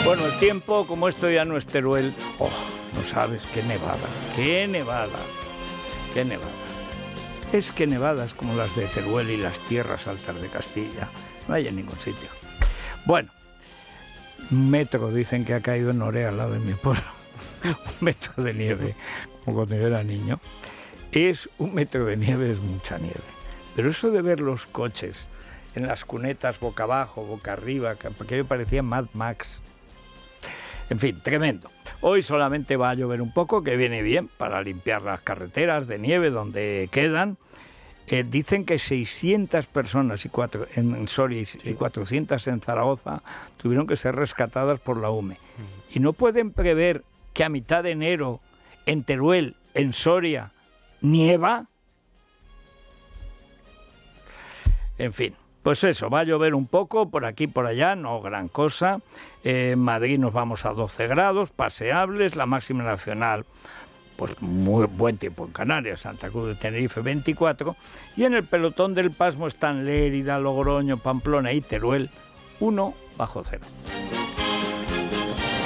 Bueno, el tiempo, como esto ya no es Teruel, no sabes qué nevada, qué nevada, qué nevada. Es que nevadas como las de Teruel y las tierras altas de Castilla no hay en ningún sitio. Bueno, un metro dicen que ha caído en Orea, al lado de mi pueblo. Un metro de nieve, como cuando yo era niño. Un metro de nieve es mucha nieve. Pero eso de ver los coches en las cunetas boca abajo, boca arriba, que me parecía Mad Max. En fin, tremendo. Hoy solamente va a llover un poco, que viene bien para limpiar las carreteras de nieve donde quedan. Dicen que 600 personas en Soria y 400 en Zaragoza tuvieron que ser rescatadas por la UME. Y no pueden prever que a mitad de enero en Teruel, en Soria, nieva. En fin. Pues eso, va a llover un poco, por aquí y por allá, no gran cosa. En Madrid nos vamos a 12 grados, paseables, la máxima nacional, pues muy buen tiempo en Canarias, Santa Cruz de Tenerife 24, y en el pelotón del pasmo están Lérida, Logroño, Pamplona y Teruel, 1 bajo cero.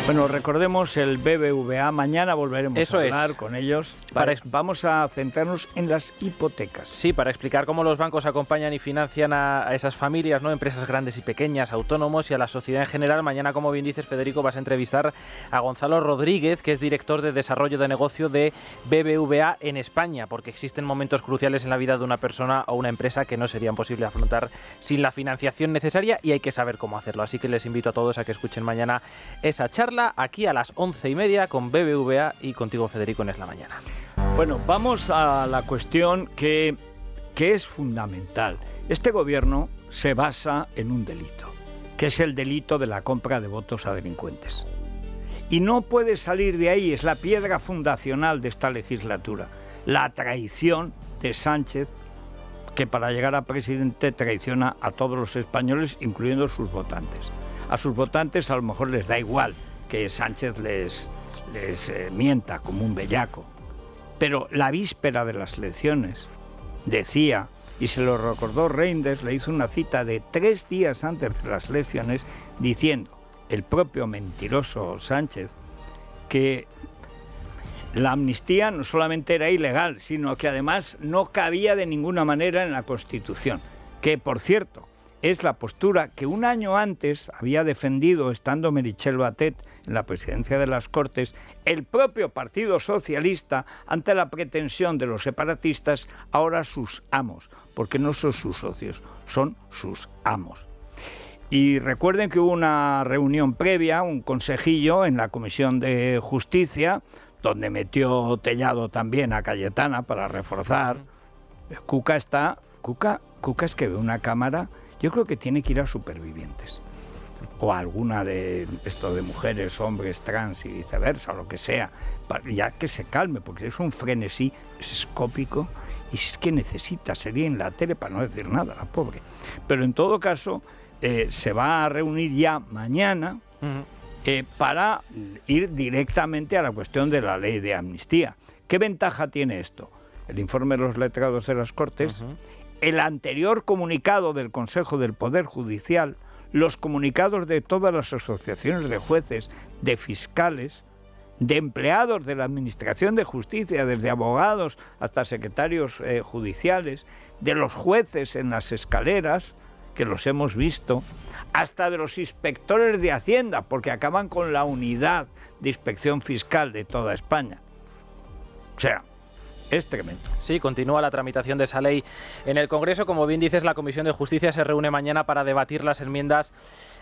Bueno, recordemos el BBVA, mañana volveremos a hablar con ellos. Vamos a centrarnos en las hipotecas. Sí, para explicar cómo los bancos acompañan y financian a esas familias, ¿no? Empresas grandes y pequeñas, autónomos y a la sociedad en general. Mañana, como bien dices, Federico, vas a entrevistar a Gonzalo Rodríguez, que es director de desarrollo de negocio de BBVA en España, porque existen momentos cruciales en la vida de una persona o una empresa que no serían posibles afrontar sin la financiación necesaria y hay que saber cómo hacerlo. Así que les invito a todos a que escuchen mañana esa charla aquí a las 11:30 con BBVA y contigo, Federico, en Es la Mañana. Bueno, vamos a la cuestión que es fundamental. Este gobierno se basa en un delito, que es el delito de la compra de votos a delincuentes. Y no puede salir de ahí, es la piedra fundacional de esta legislatura, la traición de Sánchez, que para llegar a presidente traiciona a todos los españoles, incluyendo sus votantes. A sus votantes a lo mejor les da igual que Sánchez les mienta como un bellaco. Pero la víspera de las elecciones decía, y se lo recordó Reinders, le hizo una cita de 3 días antes de las elecciones, diciendo, el propio mentiroso Sánchez, que la amnistía no solamente era ilegal, sino que además no cabía de ninguna manera en la Constitución. Que, por cierto, es la postura que un año antes había defendido, estando Meritxell Batet en la presidencia de las Cortes, el propio Partido Socialista ante la pretensión de los separatistas, ahora sus amos, porque no son sus socios, son sus amos. Y recuerden que hubo una reunión previa, un consejillo en la Comisión de Justicia, donde metió Tellado también a Cayetana para reforzar. Cuca es que ve una cámara. Yo creo que tiene que ir a Supervivientes o a alguna de esto de mujeres, hombres, trans y viceversa, o lo que sea, ya que se calme, porque es un frenesí escópico y es que necesita salir en la tele para no decir nada, la pobre. Pero en todo caso, se va a reunir ya mañana para ir directamente a la cuestión de la ley de amnistía. ¿Qué ventaja tiene esto? El informe de los letrados de las Cortes, el anterior comunicado del Consejo del Poder Judicial, los comunicados de todas las asociaciones de jueces, de fiscales, de empleados de la Administración de Justicia, desde abogados hasta secretarios judiciales, de los jueces en las escaleras, que los hemos visto, hasta de los inspectores de Hacienda, porque acaban con la unidad de inspección fiscal de toda España. O sea, es tremendo. Sí, continúa la tramitación de esa ley en el Congreso. Como bien dices, la Comisión de Justicia se reúne mañana para debatir las enmiendas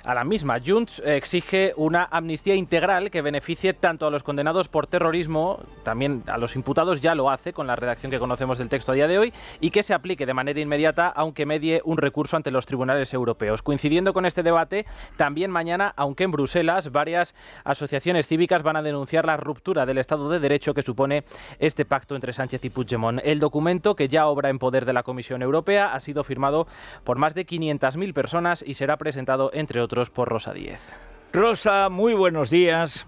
a la misma. Junts exige una amnistía integral que beneficie tanto a los condenados por terrorismo, también a los imputados, ya lo hace con la redacción que conocemos del texto a día de hoy, y que se aplique de manera inmediata, aunque medie un recurso ante los tribunales europeos. Coincidiendo con este debate, también mañana, aunque en Bruselas, varias asociaciones cívicas van a denunciar la ruptura del Estado de Derecho que supone este pacto entre Sánchez y Puigdemont. El documento, que ya obra en poder de la Comisión Europea, ha sido firmado por más de 500.000 personas y será presentado, entre otros, por Rosa Díez. Rosa, muy buenos días.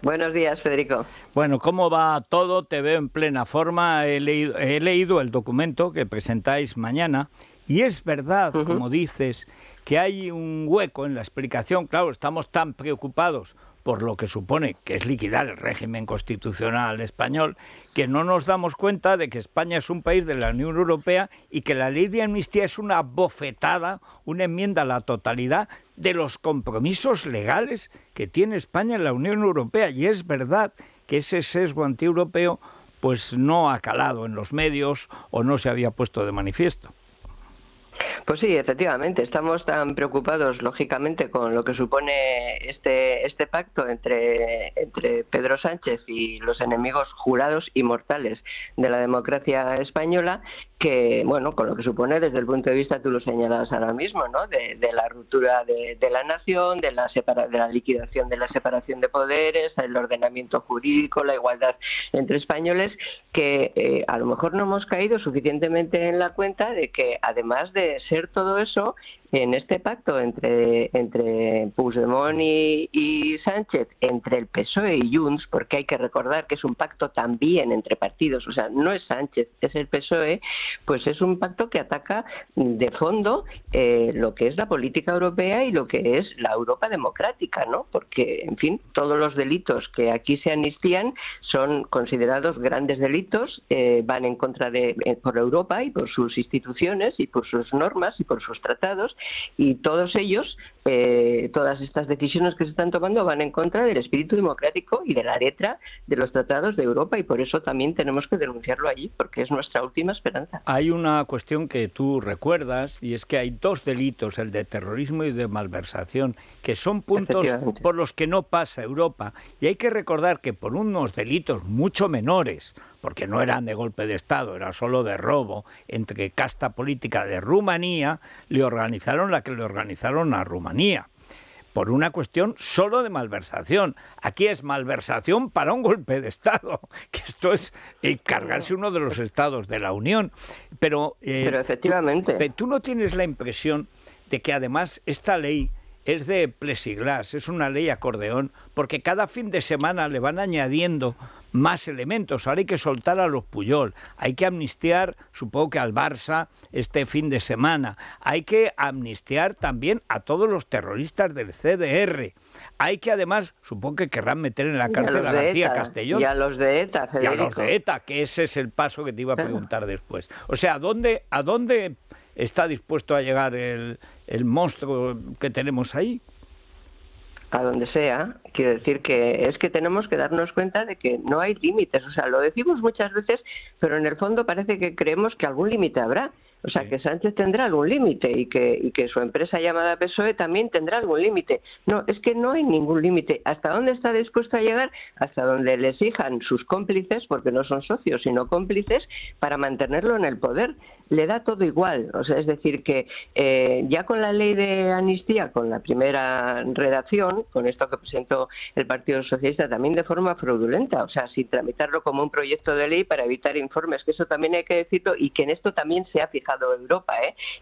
Buenos días, Federico. Bueno, ¿cómo va todo? Te veo en plena forma. He leído el documento que presentáis mañana Y es verdad, Ujú. como dices, que hay un hueco en la explicación. Claro, estamos tan preocupados por lo que supone que es liquidar el régimen constitucional español, que no nos damos cuenta de que España es un país de la Unión Europea y que la ley de amnistía es una bofetada, una enmienda a la totalidad de los compromisos legales que tiene España en la Unión Europea. Y es verdad que ese sesgo antieuropeo pues no ha calado en los medios o no se había puesto de manifiesto. Pues sí, efectivamente, estamos tan preocupados, lógicamente, con lo que supone este pacto entre Pedro Sánchez y los enemigos jurados y mortales de la democracia española, que, bueno, con lo que supone desde el punto de vista, tú lo señalabas ahora mismo, ¿no?, de la ruptura de la nación, de la liquidación de la separación de poderes, el ordenamiento jurídico, la igualdad entre españoles, que a lo mejor no hemos caído suficientemente en la cuenta de que, además de ser todo eso, en este pacto entre Puigdemont y Sánchez, entre el PSOE y Junts, porque hay que recordar que es un pacto también entre partidos, o sea, no es Sánchez, es el PSOE, pues es un pacto que ataca de fondo lo que es la política europea y lo que es la Europa democrática, ¿no? Porque, en fin, todos los delitos que aquí se amnistían son considerados grandes delitos, van en contra por Europa y por sus instituciones y por sus normas y por sus tratados, y todos ellos, todas estas decisiones que se están tomando van en contra del espíritu democrático y de la letra de los tratados de Europa, y por eso también tenemos que denunciarlo allí, porque es nuestra última esperanza. Hay una cuestión que tú recuerdas, y es que hay dos delitos, el de terrorismo y de malversación, que son puntos por los que no pasa Europa. Y hay que recordar que por unos delitos mucho menores, porque no eran de golpe de Estado, era solo de robo, entre casta política de Rumanía, le organizaron la que le organizaron a Rumanía, por una cuestión solo de malversación. Aquí es malversación para un golpe de Estado, que esto es cargarse uno de los estados de la Unión. Pero efectivamente. ¿tú no tienes la impresión de que además esta ley es de plexiglas, es una ley acordeón, porque cada fin de semana le van añadiendo más elementos? Ahora hay que soltar a los Puyol, hay que amnistiar, supongo que al Barça este fin de semana, hay que amnistiar también a todos los terroristas del CDR, hay que además, supongo que querrán meter en la cárcel a García Castellón. Y a los de ETA, Federico. Y a los de ETA, que ese es el paso que te iba a preguntar después. O sea, ¿a dónde está dispuesto a llegar el monstruo que tenemos ahí? A donde sea. Quiero decir que es que tenemos que darnos cuenta de que no hay límites. O sea, lo decimos muchas veces, pero en el fondo parece que creemos que algún límite habrá. O sea, que Sánchez tendrá algún límite y que su empresa llamada PSOE también tendrá algún límite. No, es que no hay ningún límite. ¿Hasta dónde está dispuesto a llegar? Hasta donde le exijan sus cómplices, porque no son socios, sino cómplices, para mantenerlo en el poder. Le da todo igual. O sea, es decir, que ya con la ley de amnistía, con la primera redacción, con esto que presentó el Partido Socialista también de forma fraudulenta, o sea, sin tramitarlo como un proyecto de ley para evitar informes, que eso también hay que decirlo, y que en esto también se ha fijado Europa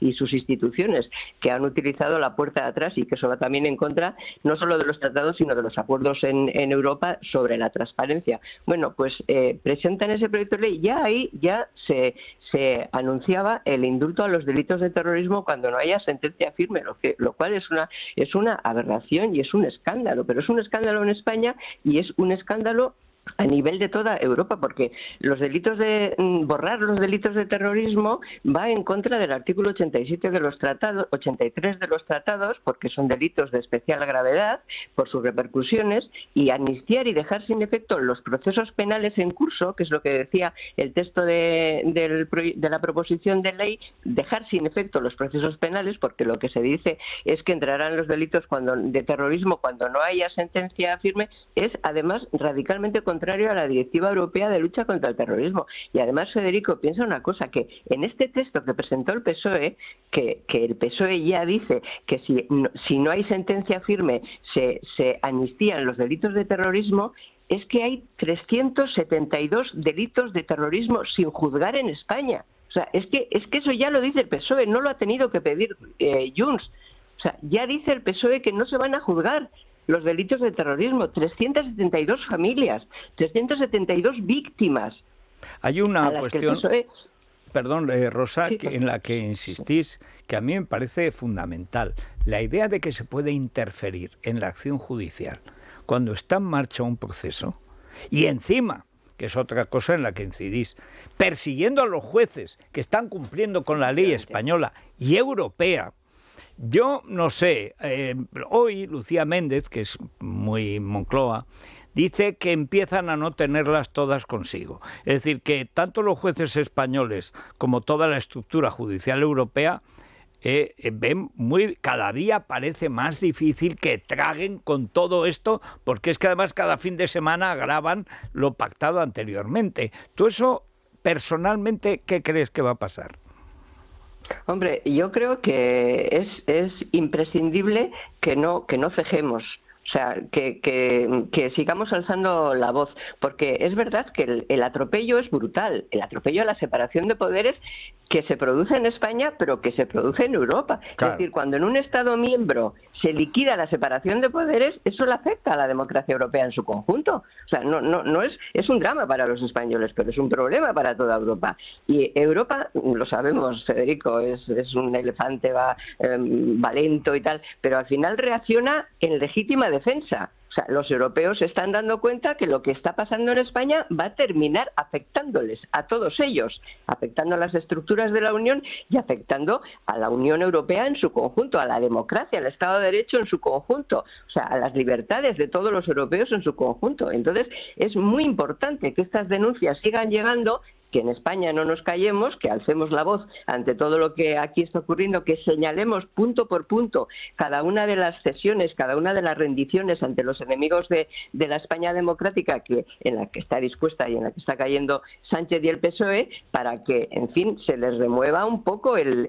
y sus instituciones, que han utilizado la puerta de atrás, y que eso va también en contra no solo de los tratados, sino de los acuerdos en Europa sobre la transparencia. Bueno, pues presentan ese proyecto de ley, ya ahí ya se anunciaba el indulto a los delitos de terrorismo cuando no haya sentencia firme, lo cual es una aberración y es un escándalo, pero es un escándalo en España y es un escándalo a nivel de toda Europa, porque borrar los delitos de terrorismo va en contra del artículo 87 de los tratados, 83 de los tratados, porque son delitos de especial gravedad por sus repercusiones, y amnistiar y dejar sin efecto los procesos penales en curso, que es lo que decía el texto de la proposición de ley, dejar sin efecto los procesos penales, porque lo que se dice es que entrarán los delitos de terrorismo cuando no haya sentencia firme, es además radicalmente contrario a la Directiva Europea de Lucha contra el Terrorismo. Y además, Federico, piensa una cosa, que en este texto que presentó el PSOE, que el PSOE ya dice que si no hay sentencia firme se amnistían los delitos de terrorismo, es que hay 372 delitos de terrorismo sin juzgar en España. O sea, es que eso ya lo dice el PSOE, no lo ha tenido que pedir Junts. O sea, ya dice el PSOE que no se van a juzgar los delitos de terrorismo, 372 familias, 372 víctimas. Hay una cuestión. perdón, Rosa, en la que insistís, que a mí me parece fundamental. La idea de que se puede interferir en la acción judicial cuando está en marcha un proceso, y encima, que es otra cosa en la que incidís, persiguiendo a los jueces que están cumpliendo con la ley española y europea. Yo no sé, hoy Lucía Méndez, que es muy Moncloa, dice que empiezan a no tenerlas todas consigo. Es decir, que tanto los jueces españoles como toda la estructura judicial europea ven cada día parece más difícil que traguen con todo esto, porque es que además cada fin de semana agravan lo pactado anteriormente. ¿Tú eso, personalmente, qué crees que va a pasar? Hombre, yo creo que es imprescindible que no cejemos. O sea, que sigamos alzando la voz, porque es verdad que el atropello es brutal, el atropello a la separación de poderes que se produce en España, pero que se produce en Europa. Claro. Es decir, cuando en un Estado miembro se liquida la separación de poderes, eso le afecta a la democracia europea en su conjunto. O sea, no es un drama para los españoles, pero es un problema para toda Europa. Y Europa, lo sabemos, Federico, es un elefante, va lento y tal, pero al final reacciona en legítima defensa. O sea, los europeos se están dando cuenta que lo que está pasando en España va a terminar afectándoles a todos ellos, afectando a las estructuras de la Unión y afectando a la Unión Europea en su conjunto, a la democracia, al Estado de Derecho en su conjunto, o sea, a las libertades de todos los europeos en su conjunto. Entonces, es muy importante que estas denuncias sigan llegando, que en España no nos callemos, que alcemos la voz ante todo lo que aquí está ocurriendo, que señalemos punto por punto cada una de las cesiones, cada una de las rendiciones ante los enemigos de la España democrática en la que está dispuesta y en la que está cayendo Sánchez y el PSOE, para que, en fin, se les remueva un poco el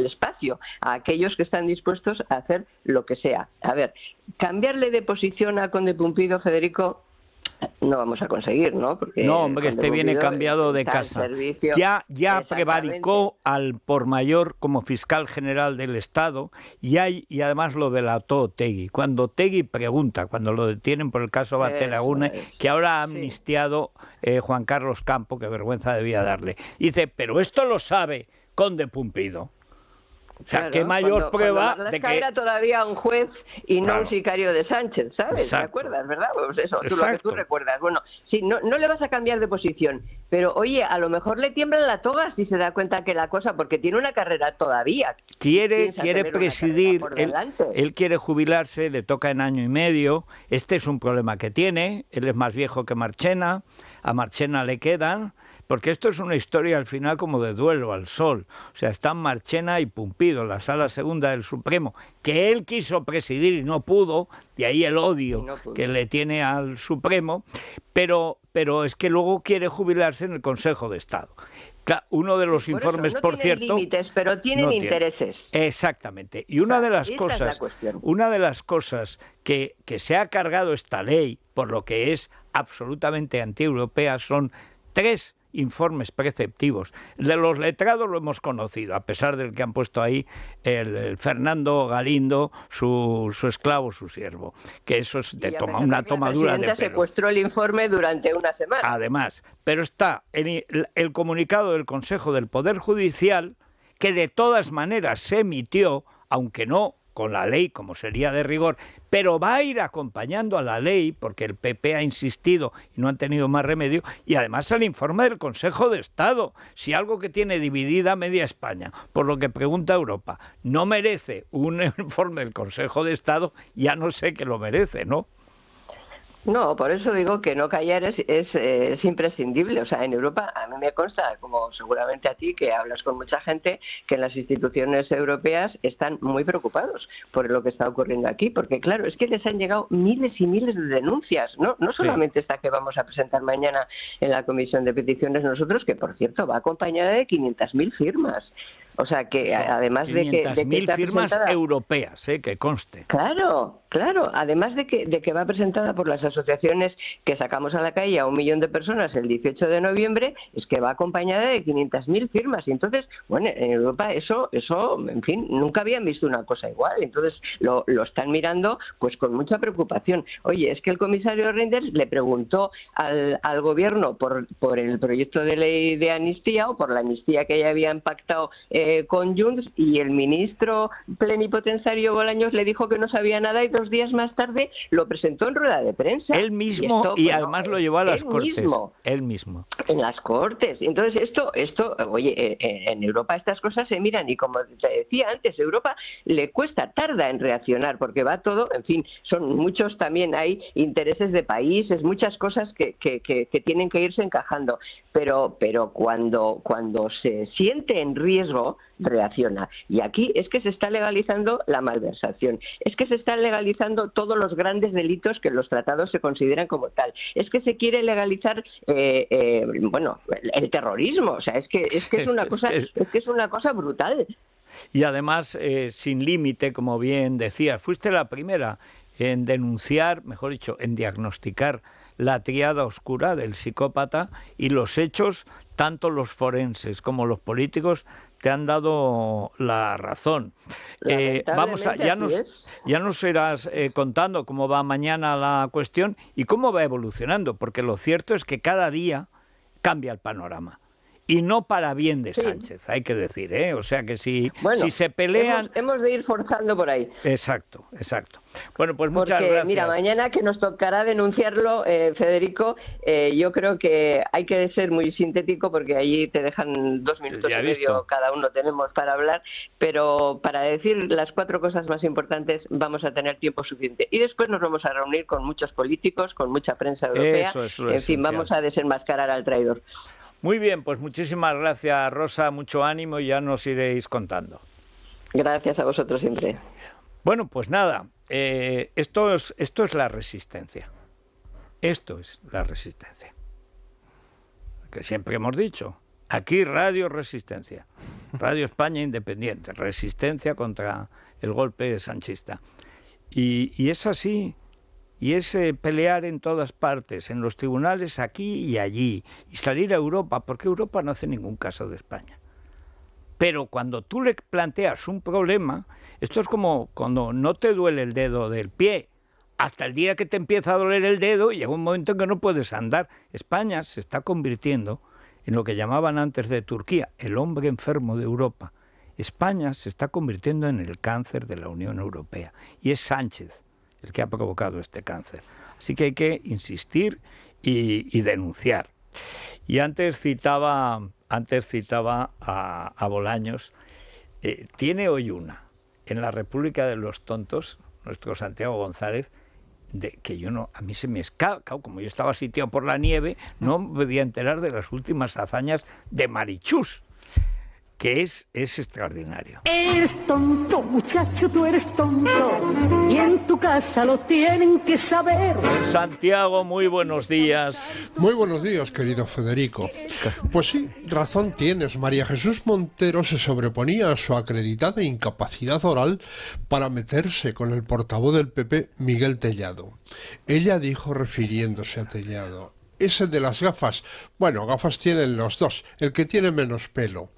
espacio a aquellos que están dispuestos a hacer lo que sea. A ver, cambiarle de posición a Conde Pumpido, Federico, no vamos a conseguir, ¿no? Porque no, hombre, este viene cambiado de casa. Ya prevaricó al por mayor como fiscal general del Estado y además lo delató Otegi. Cuando Otegi pregunta, cuando lo detienen por el caso Bateragune, que ahora ha amnistiado Juan Carlos Campo, que vergüenza debía darle. Dice, pero esto lo sabe Conde Pumpido. O sea, claro, qué mayor prueba de que era todavía un juez y no un sicario de Sánchez, ¿sabes? Exacto. ¿Te acuerdas, verdad? Pues eso, lo que tú recuerdas. Bueno, sí, no le vas a cambiar de posición, pero oye, a lo mejor le tiembla la toga si se da cuenta que la cosa, porque tiene una carrera todavía. Quiere presidir, él quiere jubilarse, le toca en año y medio. Este es un problema que tiene. Él es más viejo que Marchena, a Marchena le quedan. Porque esto es una historia al final como de duelo al sol. O sea, están Marchena y Pumpido, la Sala Segunda del Supremo, que él quiso presidir y no pudo, de ahí el odio que le tiene al Supremo, pero es que luego quiere jubilarse en el Consejo de Estado. Uno de los informes, por cierto, límites, pero tienen intereses. Exactamente. Y una de las cosas que se ha cargado esta ley, por lo que es absolutamente antieuropea, son 3 informes preceptivos. De los letrados lo hemos conocido, a pesar del que han puesto ahí el Fernando Galindo, su esclavo, su siervo, que eso es de una tomadura de pelo. Secuestró el informe durante una semana. Además, pero está el comunicado del Consejo del Poder Judicial, que de todas maneras se emitió, aunque no con la ley, como sería de rigor, pero va a ir acompañando a la ley, porque el PP ha insistido y no han tenido más remedio, y además el informe del Consejo de Estado, si algo que tiene dividida media España, por lo que pregunta Europa, no merece un informe del Consejo de Estado, ya no sé que lo merece, ¿no? No, por eso digo que no callar es imprescindible. O sea, en Europa, a mí me consta, como seguramente a ti, que hablas con mucha gente, que en las instituciones europeas están muy preocupados por lo que está ocurriendo aquí, porque claro, es que les han llegado miles y miles de denuncias, no solamente esta que vamos a presentar mañana en la Comisión de Peticiones nosotros, que por cierto va acompañada de 500.000 firmas. O sea que además de que 500.000 firmas europeas, que conste. Claro, además de que va presentada por las asociaciones que sacamos a la calle a 1 millón de personas el 18 de noviembre, es que va acompañada de 500.000 firmas. Y entonces, bueno, en Europa eso, en fin, nunca habían visto una cosa igual. Entonces lo están mirando pues con mucha preocupación. Oye, es que el comisario Reynders le preguntó al gobierno por el proyecto de ley de amnistía o por la amnistía que ya habían pactado con Junts, y el ministro plenipotenciario Bolaños le dijo que no sabía nada, y 2 días más tarde lo presentó en rueda de prensa. Él mismo, y además lo llevó a las Cortes. Él mismo. En las Cortes. Entonces esto, oye, en Europa estas cosas se miran, y como te decía antes, Europa tarda en reaccionar, porque va todo, en fin, son muchos, también hay intereses de países, muchas cosas que tienen que irse encajando, pero cuando se siente en riesgo, reacciona. Y aquí es que se está legalizando la malversación, es que se están legalizando todos los grandes delitos que en los tratados se consideran como tal, es que se quiere legalizar el terrorismo. O sea, es que es una cosa brutal. Y además sin límite, como bien decías, fuiste la primera en denunciar, mejor dicho, en diagnosticar la tríada oscura del psicópata, y los hechos, tanto los forenses como los políticos, te han dado la razón. Ya nos irás contando cómo va mañana la cuestión y cómo va evolucionando, porque lo cierto es que cada día cambia el panorama. Y no para bien de Sánchez, hay que decir, ¿eh? O sea que si se pelean... Hemos de ir forzando por ahí. Exacto. Bueno, pues muchas gracias. Mira, mañana que nos tocará denunciarlo, Federico, yo creo que hay que ser muy sintético, porque allí te dejan 2 minutos y medio cada uno tenemos para hablar, pero para decir las 4 cosas más importantes vamos a tener tiempo suficiente. Y después nos vamos a reunir con muchos políticos, con mucha prensa europea, en fin, vamos a desenmascarar al traidor. Muy bien, pues muchísimas gracias, Rosa, mucho ánimo, y ya nos iréis contando. Gracias a vosotros siempre. Bueno, pues nada, esto es la resistencia. Esto es la resistencia. Que siempre hemos dicho, aquí Radio Resistencia, Radio España Independiente, resistencia contra el golpe sanchista. Y es así. Y es pelear en todas partes, en los tribunales aquí y allí, y salir a Europa, porque Europa no hace ningún caso de España. Pero cuando tú le planteas un problema, esto es como cuando no te duele el dedo del pie, hasta el día que te empieza a doler el dedo y llega un momento en que no puedes andar. España se está convirtiendo en lo que llamaban antes de Turquía, el hombre enfermo de Europa. España se está convirtiendo en el cáncer de la Unión Europea, y es Sánchez el que ha provocado este cáncer. Así que hay que insistir y denunciar. Y antes citaba a Bolaños. Tiene hoy una, en la República de los Tontos, nuestro Santiago González, a mí se me escapa, como yo estaba sitiado por la nieve, no me podía enterar de las últimas hazañas de Marichus, que es extraordinario. Eres tonto, muchacho, tú eres tonto, y en tu casa lo tienen que saber. Santiago, muy buenos días. Muy buenos días, querido Federico. Pues sí, razón tienes. María Jesús Montero se sobreponía a su acreditada incapacidad oral para meterse con el portavoz del PP, Miguel Tellado. Ella dijo, refiriéndose a Tellado: ese de las gafas, bueno, gafas tienen los dos, el que tiene menos pelo.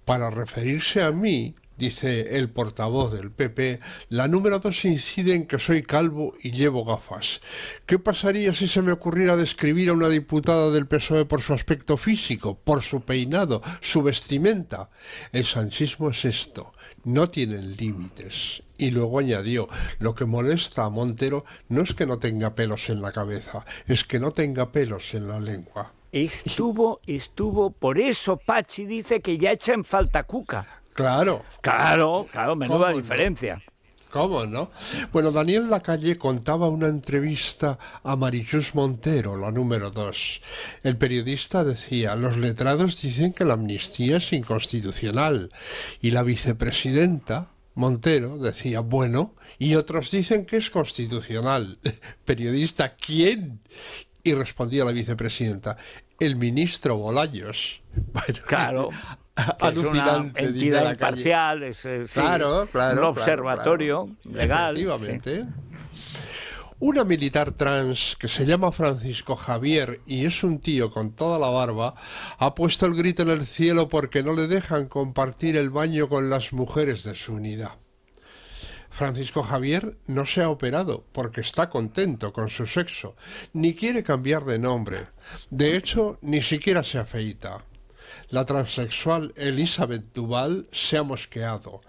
Para referirse a mí, dice el portavoz del PP, la número 2 incide en que soy calvo y llevo gafas. ¿Qué pasaría si se me ocurriera describir a una diputada del PSOE por su aspecto físico, por su peinado, su vestimenta? El sanchismo es esto, no tienen límites. Y luego añadió, lo que molesta a Montero no es que no tenga pelos en la cabeza, es que no tenga pelos en la lengua. Estuvo, por eso Pachi dice que ya echa en falta Cuca. Claro, menuda diferencia. ¿Cómo no? Bueno, Daniel Lacalle contaba una entrevista a Marichus Montero, la número 2. El periodista decía, los letrados dicen que la amnistía es inconstitucional, y la vicepresidenta Montero decía, bueno, y otros dicen que es constitucional. Periodista, ¿quién? Y respondía la vicepresidenta, el ministro Bolaños. Bueno, claro. alucinante, es una entidad imparcial, es claro, un observatorio legal. Efectivamente. Sí. Una militar trans que se llama Francisco Javier y es un tío con toda la barba, ha puesto el grito en el cielo porque no le dejan compartir el baño con las mujeres de su unidad. Francisco Javier no se ha operado porque está contento con su sexo, ni quiere cambiar de nombre. De hecho, ni siquiera se afeita. La transexual Elizabeth Duval se ha mosqueado.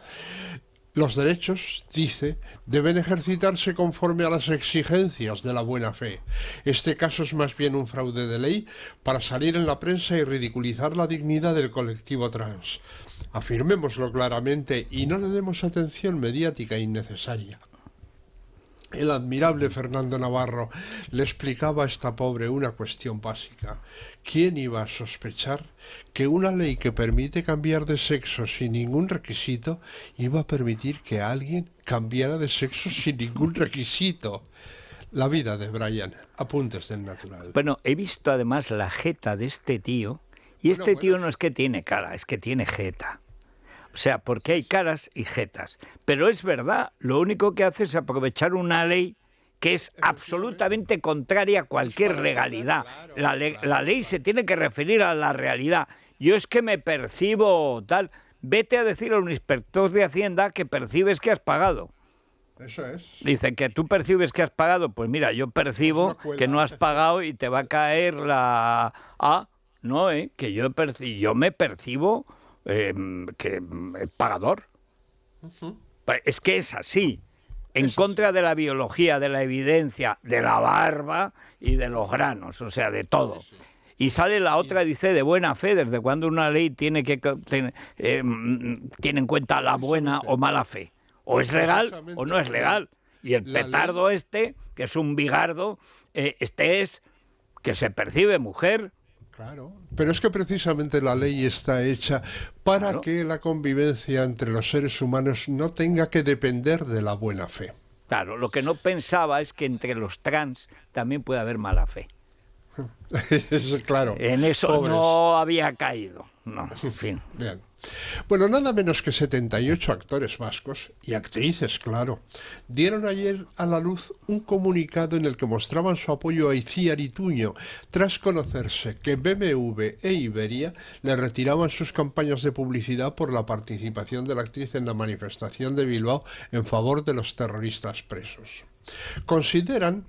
Los derechos, dice, deben ejercitarse conforme a las exigencias de la buena fe. Este caso es más bien un fraude de ley para salir en la prensa y ridiculizar la dignidad del colectivo trans. Afirmémoslo claramente y no le demos atención mediática innecesaria. El admirable Fernando Navarro le explicaba a esta pobre una cuestión básica. ¿Quién iba a sospechar que una ley que permite cambiar de sexo sin ningún requisito iba a permitir que alguien cambiara de sexo sin ningún requisito? La vida de Brian, apuntes del natural. Bueno, he visto además la jeta de este tío, y este tío no es que tiene cara, es que tiene jeta. O sea, porque hay caras y jetas. Pero es verdad, lo único que hace es aprovechar una ley que es absolutamente contraria a cualquier legalidad. La ley se tiene que referir a la realidad. Yo es que me percibo tal. Vete a decir a un inspector de Hacienda que percibes que has pagado. Eso es. Dicen que tú percibes que has pagado. Pues mira, yo percibo que no has pagado y te va a caer la... no, que yo me percibo... que pagador. Es que es así, en contra de la biología, de la evidencia, de la barba y de los granos, o sea, de todo. Y sale la otra, dice, de buena fe, desde cuando una ley tiene en cuenta la buena o mala fe. O es legal o no es legal. Y el petardo este, que es un bigardo, este es que se percibe mujer. Claro, pero es que precisamente la ley está hecha para que la convivencia entre los seres humanos no tenga que depender de la buena fe. Claro, lo que no pensaba es que entre los trans también puede haber mala fe. Claro. En eso pobres. No había caído. No, en fin. Bien. Bueno, nada menos que 78 actores vascos y actrices, claro, dieron ayer a la luz un comunicado en el que mostraban su apoyo a Itziar Ituño tras conocerse que BMW e Iberia le retiraban sus campañas de publicidad por la participación de la actriz en la manifestación de Bilbao en favor de los terroristas presos. Consideran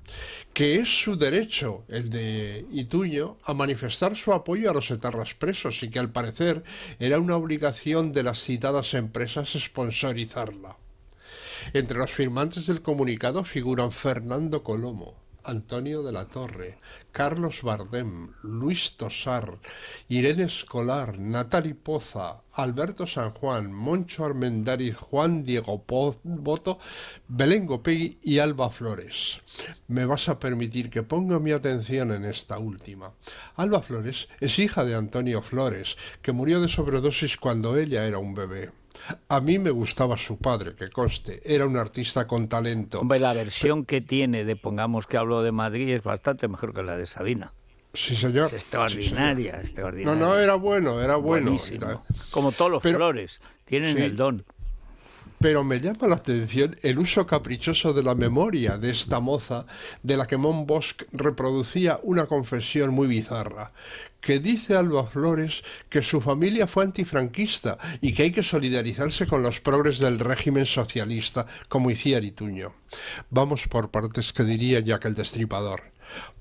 que es su derecho, el de Ituño, a manifestar su apoyo a los etarras presos y que al parecer era una obligación de las citadas empresas sponsorizarla. Entre los firmantes del comunicado figuran Fernando Colomo, Antonio de la Torre, Carlos Bardem, Luis Tosar, Irene Escolar, Natali Poza, Alberto San Juan, Moncho Armendáriz, Juan Diego Boto, Belén Gopegui y Alba Flores. Me vas a permitir que ponga mi atención en esta última. Alba Flores es hija de Antonio Flores, que murió de sobredosis cuando ella era un bebé. A mí me gustaba su padre, que conste, era un artista con talento. Hombre, la versión que tiene de Pongamos que hablo de Madrid es bastante mejor que la de Sabina. Sí, señor. Es extraordinaria, sí, señor. Extraordinaria. No, era bueno. Buenísimo. Como todos los Flores, tienen el don. Pero me llama la atención el uso caprichoso de la memoria de esta moza, de la que Mon Bosch reproducía una confesión muy bizarra, que dice Alba Flores que su familia fue antifranquista y que hay que solidarizarse con los progres del régimen socialista, como Itziar Ituño. Vamos por partes, que diría Jack el Destripador.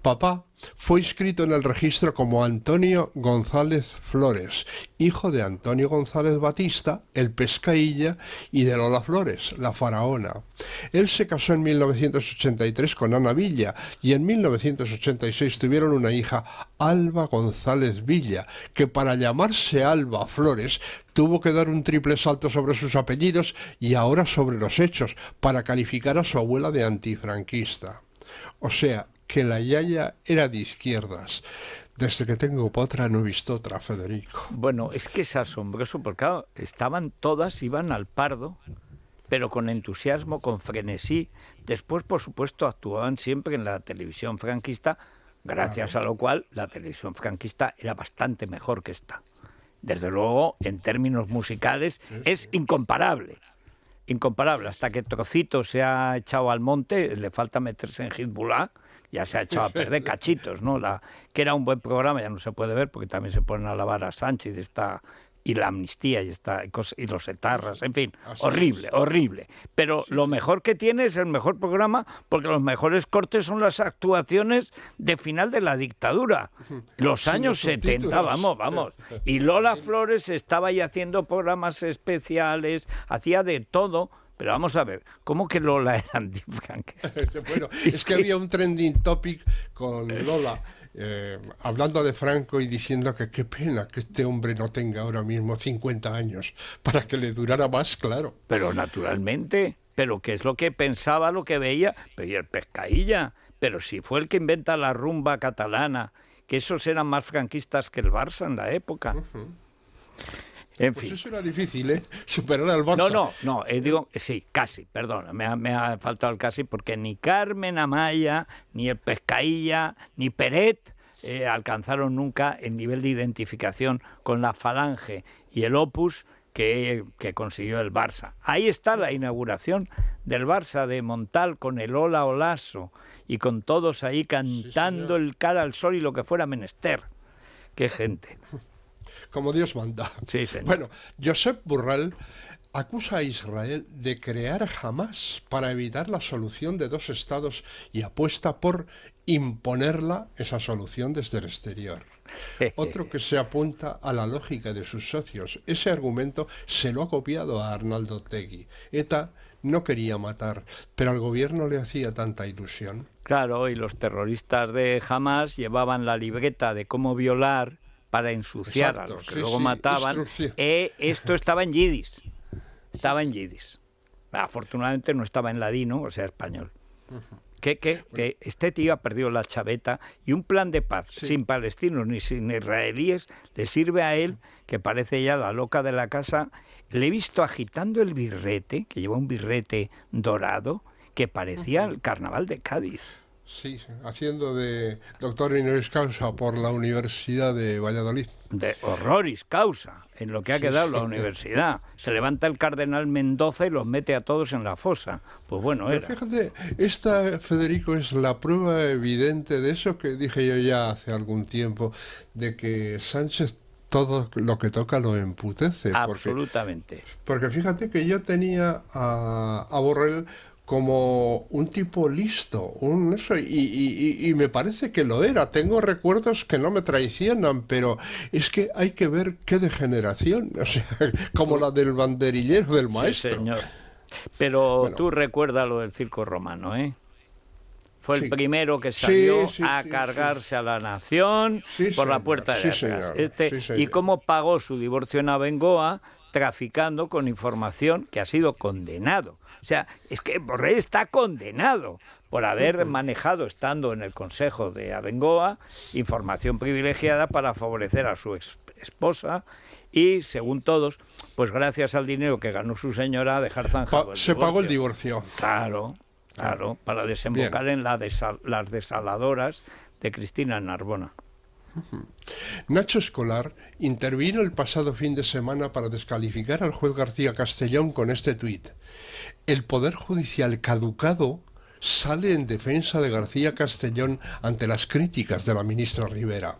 Papá fue inscrito en el registro como Antonio González Flores, hijo de Antonio González Batista, el Pescailla, y de Lola Flores, la faraona. Él se casó en 1983 con Ana Villa y en 1986 tuvieron una hija, Alba González Villa, que para llamarse Alba Flores tuvo que dar un triple salto sobre sus apellidos y ahora sobre los hechos para calificar a su abuela de antifranquista. O sea, que la yaya era de izquierdas. Desde que tengo potra no he visto otra, Federico. Bueno, es que es asombroso porque claro, iban al pardo, pero con entusiasmo, con frenesí. Después, por supuesto, actuaban siempre en la televisión franquista, gracias a lo cual la televisión franquista era bastante mejor que esta. desde luego, en términos musicales, es incomparable. Incomparable. Hasta que Trocito se ha echado al monte, le falta meterse en Hezbollah, ya se ha echado a perder cachitos, ¿no? Que era un buen programa, ya no se puede ver porque también se ponen a alabar a Sánchez y la amnistía y los etarras, en fin, horrible, horrible. Pero lo mejor que tiene es el mejor programa, porque los mejores cortes son las actuaciones de final de la dictadura, los años 70, vamos. Y Lola Flores estaba ahí haciendo programas especiales, hacía de todo. Pero vamos a ver, ¿cómo que Lola era antifranquista? Bueno, es que había un trending topic con Lola, hablando de Franco y diciendo que qué pena que este hombre no tenga ahora mismo 50 años, para que le durara más, claro. Pero naturalmente, pero ¿qué es lo que pensaba, lo que veía? Pero y el Pescailla, pero si fue el que inventa la rumba catalana, que esos eran más franquistas que el Barça en la época. En fin. Eso era difícil, superar al Barça. No, digo, sí, casi, perdón, me ha faltado el casi, porque ni Carmen Amaya, ni el Pescailla, ni Peret alcanzaron nunca el nivel de identificación con la Falange y el Opus que consiguió el Barça. Ahí está la inauguración del Barça de Montal con el Ola Olaso y con todos ahí cantando el Cara al Sol y lo que fuera menester. ¡Qué gente! Como Dios manda. Sí, señor. Bueno, Josep Borrell acusa a Israel de crear Hamás para evitar la solución de dos estados y apuesta por imponerla, esa solución, desde el exterior. Otro que se apunta a la lógica de sus socios. Ese argumento se lo ha copiado a Arnaldo Otegi. ETA no quería matar, pero al gobierno le hacía tanta ilusión. Claro, y los terroristas de Hamás llevaban la libreta de cómo violar para ensuciar a los que luego mataban. Esto estaba en yidis. Estaba en yidis. Afortunadamente no estaba en ladino, o sea, español. Que este tío ha perdido la chaveta y un plan de paz sin palestinos ni sin israelíes le sirve a él, que parece ya la loca de la casa. Le he visto agitando el birrete, que lleva un birrete dorado, que parecía el carnaval de Cádiz. Sí, haciendo de doctor honoris causa por la Universidad de Valladolid. De honoris causa, en lo que ha quedado la universidad. Se levanta el cardenal Mendoza y los mete a todos en la fosa. Pues bueno, pero fíjate, esta, Federico, es la prueba evidente de eso que dije yo ya hace algún tiempo, de que Sánchez todo lo que toca lo emputece. Absolutamente. Porque fíjate que yo tenía a Borrell como un tipo listo, y me parece que lo era. Tengo recuerdos que no me traicionan, pero es que hay que ver qué degeneración, o sea, como la del banderillero del maestro. Sí, señor. Pero bueno, tú recuerdas lo del circo romano, ¿eh? Fue el primero que salió a cargarse a la nación por la puerta de atrás. Y cómo pagó su divorcio en Abengoa traficando con información, que ha sido condenado. O sea, es que Borrell está condenado por haber manejado, estando en el Consejo de Abengoa, información privilegiada para favorecer a su esposa y, según todos, pues gracias al dinero que ganó su señora, dejar zanjado se pagó el divorcio. Claro, para desembocar en las desaladoras de Cristina Narbona. Nacho Escolar intervino el pasado fin de semana para descalificar al juez García Castellón con este tuit. El Poder Judicial caducado sale en defensa de García Castellón ante las críticas de la ministra Rivera.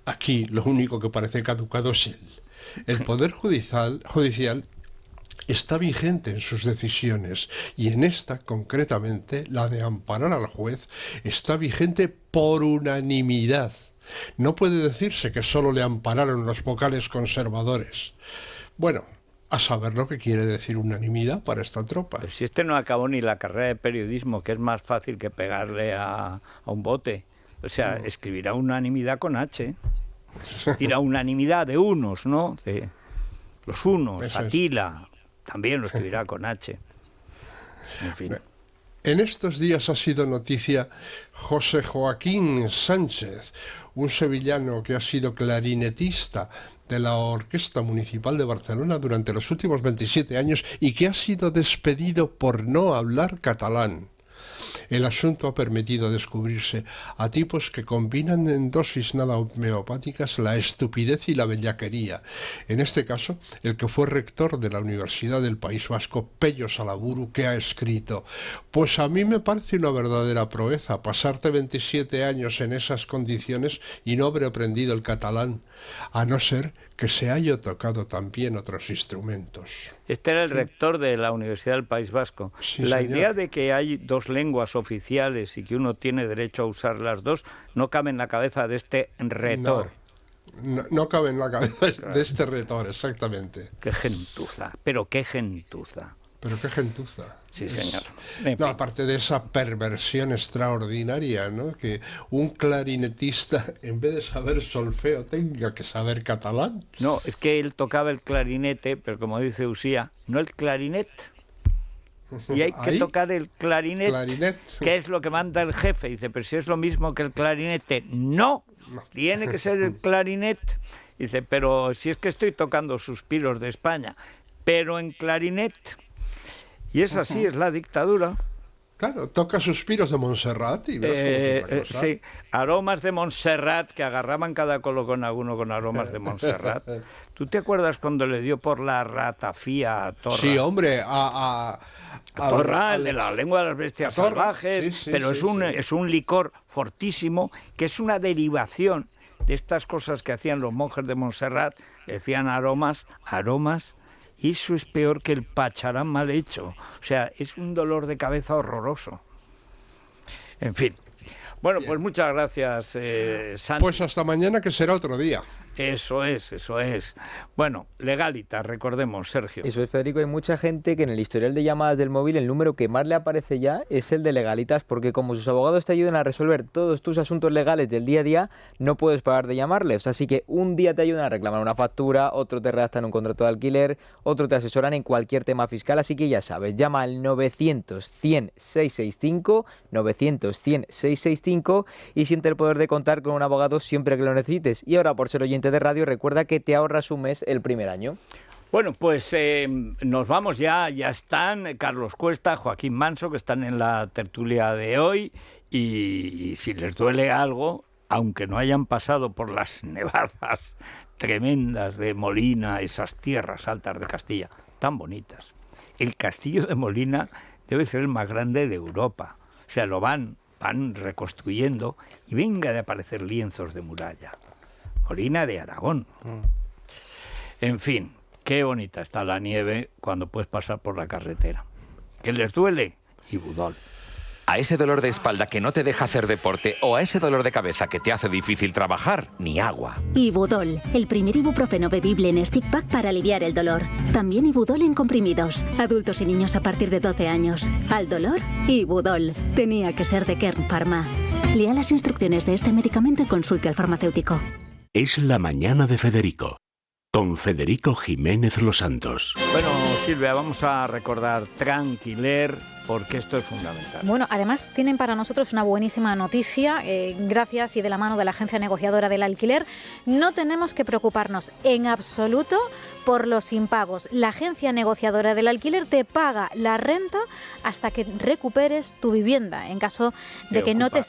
Aquí lo único que parece caducado es él. El Poder Judicial está vigente en sus decisiones y en esta, concretamente, la de amparar al juez, está vigente por unanimidad. No puede decirse que solo le ampararon los vocales conservadores. Bueno, a saber lo que quiere decir unanimidad para esta tropa. Pero si no acabó ni la carrera de periodismo, que es más fácil que pegarle a un bote. O sea, escribirá unanimidad con H. Dirá unanimidad de unos, ¿no? De los unos, eso Atila, también lo escribirá con H. En fin. En estos días ha sido noticia José Joaquín Sánchez, un sevillano que ha sido clarinetista de la Orquesta Municipal de Barcelona durante los últimos 27 años y que ha sido despedido por no hablar catalán. El asunto ha permitido descubrirse a tipos que combinan en dosis nada homeopáticas la estupidez y la bellaquería. En este caso, el que fue rector de la Universidad del País Vasco, Pello Salaburu, que ha escrito: pues a mí me parece una verdadera proeza pasarte 27 años en esas condiciones y no haber aprendido el catalán, a no ser que se haya tocado también otros instrumentos. Este era el rector de la Universidad del País Vasco. Sí, la señor. idea de que hay dos lenguas oficiales y que uno tiene derecho a usar las dos no cabe en la cabeza de este retor. No cabe en la cabeza de este retor, exactamente. Qué gentuza, pero qué gentuza. Pero qué gentuza. Sí, señor. No, aparte de esa perversión extraordinaria, ¿no? Que un clarinetista, en vez de saber solfeo, tenga que saber catalán. No, es que él tocaba el clarinete, pero como dice Usía, no el clarinet. Y hay que tocar el clarinet, que es lo que manda el jefe. Dice, pero si es lo mismo que el clarinete. No, tiene que ser el clarinet. Dice, pero si es que estoy tocando Suspiros de España, pero en clarinet. Y es así, es la dictadura. Claro, toca Suspiros de Montserrat y verás cómo es otra cosa. Sí, aromas de Montserrat, que agarraban cada colocón a uno con aromas de Montserrat. ¿Tú te acuerdas cuando le dio por la ratafía a Torra? Sí, hombre, a Torra, el de la lengua de las bestias salvajes, sí, pero sí, es un licor fortísimo, que es una derivación de estas cosas que hacían los monjes de Montserrat, decían aromas, y eso es peor que el pacharán mal hecho. O sea, es un dolor de cabeza horroroso. En fin. Bueno, pues muchas gracias, Santi. Pues hasta mañana, que será otro día. Eso es. Bueno, Legalitas, recordemos, Sergio. Eso es, Federico. Hay mucha gente que en el historial de llamadas del móvil el número que más le aparece ya es el de Legalitas, porque como sus abogados te ayudan a resolver todos tus asuntos legales del día a día, no puedes parar de llamarles. Así que un día te ayudan a reclamar una factura, otro te redactan un contrato de alquiler, otro te asesoran en cualquier tema fiscal. Así que ya sabes, llama al 900-100-665, 900-100-665 y siente el poder de contar con un abogado siempre que lo necesites. Y ahora, por ser oyente de radio, recuerda que te ahorras un mes el primer año. Bueno, pues nos vamos ya están Carlos Cuesta, Joaquín Manso, que están en la tertulia de hoy, y si les duele algo, aunque no hayan pasado por las nevadas tremendas de Molina, esas tierras altas de Castilla, tan bonitas, el castillo de Molina debe ser el más grande de Europa. O sea, lo van reconstruyendo y venga de aparecer lienzos de muralla. Molina de Aragón. En fin, qué bonita está la nieve cuando puedes pasar por la carretera. ¿Qué les duele? Ibudol. A ese dolor de espalda que no te deja hacer deporte o a ese dolor de cabeza que te hace difícil trabajar, ni agua. Ibudol, el primer ibuprofeno bebible en stick pack para aliviar el dolor. También Ibudol en comprimidos. Adultos y niños a partir de 12 años. Al dolor, Ibudol. Tenía que ser de Kern Pharma. Lea las instrucciones de este medicamento y consulte al farmacéutico. Es la mañana de Federico, con Federico Jiménez Los Santos. Bueno, Silvia, vamos a recordar Tranquiler, porque esto es fundamental. Bueno, además tienen para nosotros una buenísima noticia, gracias y de la mano de la agencia negociadora del alquiler. No tenemos que preocuparnos en absoluto por los impagos. La agencia negociadora del alquiler te paga la renta hasta que recuperes tu vivienda, en caso de que no te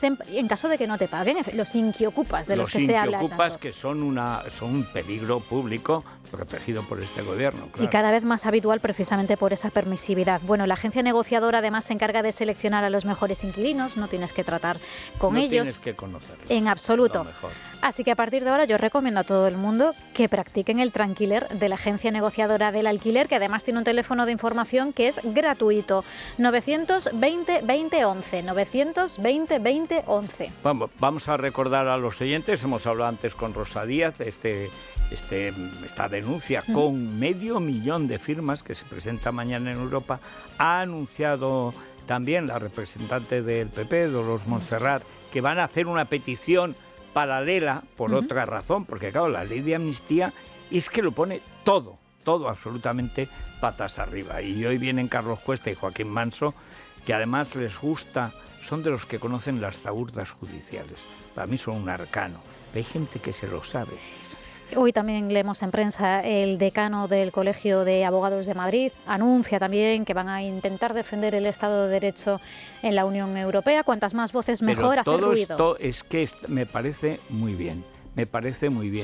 paguen los inquiocupas de los que se habla. Los inquiocupas, que son un peligro público protegido por este gobierno. Claro. Y cada vez más habitual precisamente por esa permisividad. Bueno, la agencia negociadora además se encarga de seleccionar a los mejores inquilinos, no tienes que tratar con ellos. No tienes que conocerlos. En absoluto. Así que a partir de ahora yo recomiendo a todo el mundo que practiquen el Tranquiler de la agencia negociadora del alquiler, que además tiene un teléfono de información que es gratuito. 920-2011. 920-2011. Vamos a recordar a los oyentes, hemos hablado antes con Rosa Díaz, esta denuncia con 500.000 de firmas que se presenta mañana en Europa. Ha anunciado también la representante del PP, Dolors Montserrat, que van a hacer una petición paralela por otra razón, porque claro, la ley de amnistía es que lo pone todo absolutamente patas arriba. Y hoy vienen Carlos Cuesta y Joaquín Manso, que además les gusta, son de los que conocen las zaburdas judiciales. Para mí son un arcano. Hay gente que se lo sabe. Hoy también leemos en prensa el decano del Colegio de Abogados de Madrid anuncia también que van a intentar defender el Estado de Derecho en la Unión Europea. Cuantas más voces mejor, hacer ruido. Todo esto es que me parece muy bien,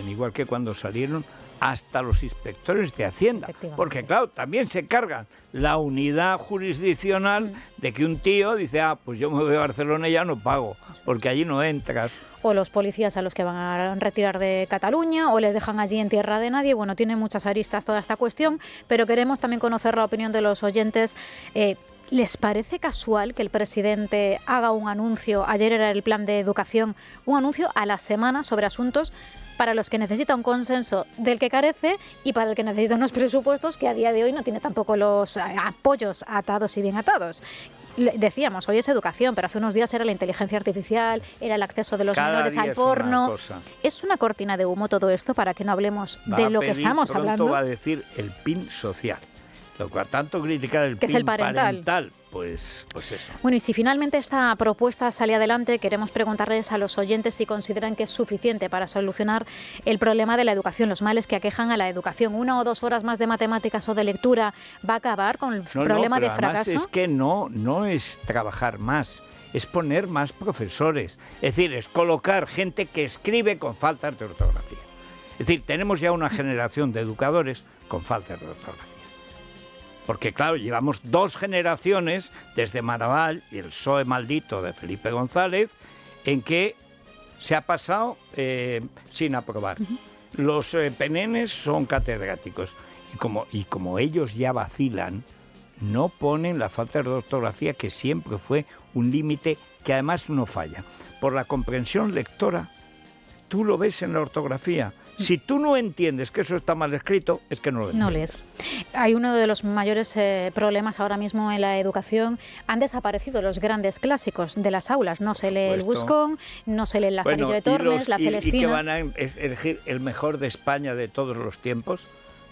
igual que cuando salieron hasta los inspectores de Hacienda, porque claro, también se cargan la unidad jurisdiccional de que un tío dice, pues yo me voy a Barcelona y ya no pago, porque allí no entras. O los policías a los que van a retirar de Cataluña, o les dejan allí en tierra de nadie. Bueno, tiene muchas aristas toda esta cuestión, pero queremos también conocer la opinión de los oyentes. ¿Les parece casual que el presidente haga un anuncio, ayer era el plan de educación, un anuncio a la semana sobre asuntos para los que necesita un consenso del que carece y para el que necesita unos presupuestos que a día de hoy no tiene tampoco los apoyos atados y bien atados? Decíamos, hoy es educación, pero hace unos días era la inteligencia artificial, era el acceso de los menores al porno. ¿Es una cortina de humo todo esto para que no hablemos de lo que estamos hablando? Va a decir el PIN social. Lo cual tanto criticar el PIN es el parental, pues eso. Bueno, y si finalmente esta propuesta sale adelante, queremos preguntarles a los oyentes si consideran que es suficiente para solucionar el problema de la educación, los males que aquejan a la educación. 1 o 2 horas más de matemáticas o de lectura va a acabar con el problema de fracaso. Es que no es trabajar más, es poner más profesores. Es decir, es colocar gente que escribe con faltas de ortografía. Es decir, tenemos ya una generación de educadores con faltas de ortografía. Porque, claro, llevamos 2 generaciones, desde Maragall y el PSOE maldito de Felipe González, en que se ha pasado sin aprobar. Los penenes son catedráticos. Y como ellos ya vacilan, no ponen la falta de ortografía, que siempre fue un límite que además no falla. Por la comprensión lectora, tú lo ves en la ortografía. Si tú no entiendes que eso está mal escrito, es que no lo entiendes. No lees. Hay uno de los mayores problemas ahora mismo en la educación. Han desaparecido los grandes clásicos de las aulas. No se lee el Buscón, no se lee el Lazarillo de Tormes, la Celestina. ¿Y que van a elegir el mejor de España de todos los tiempos?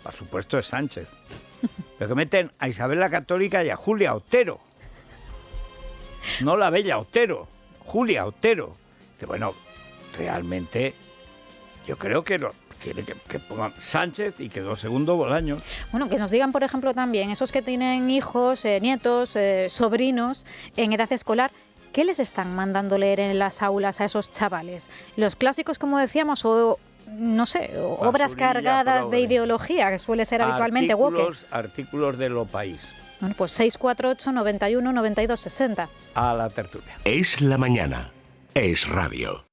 Por supuesto es Sánchez. Pero que meten a Isabel la Católica y a Julia Otero. No la bella Otero, Julia Otero. Dice, bueno, realmente... Yo creo que pongan Sánchez y que 2 segundos Bolaños. Bueno, que nos digan, por ejemplo, también esos que tienen hijos, nietos, sobrinos en edad escolar, ¿qué les están mandando leer en las aulas a esos chavales? ¿Los clásicos, como decíamos, o no sé, obras cargadas de ideología, que suele ser habitualmente woke? Artículos de Lo País. Bueno, pues 648 91 92 60. A la tertulia. Es la mañana. Es radio.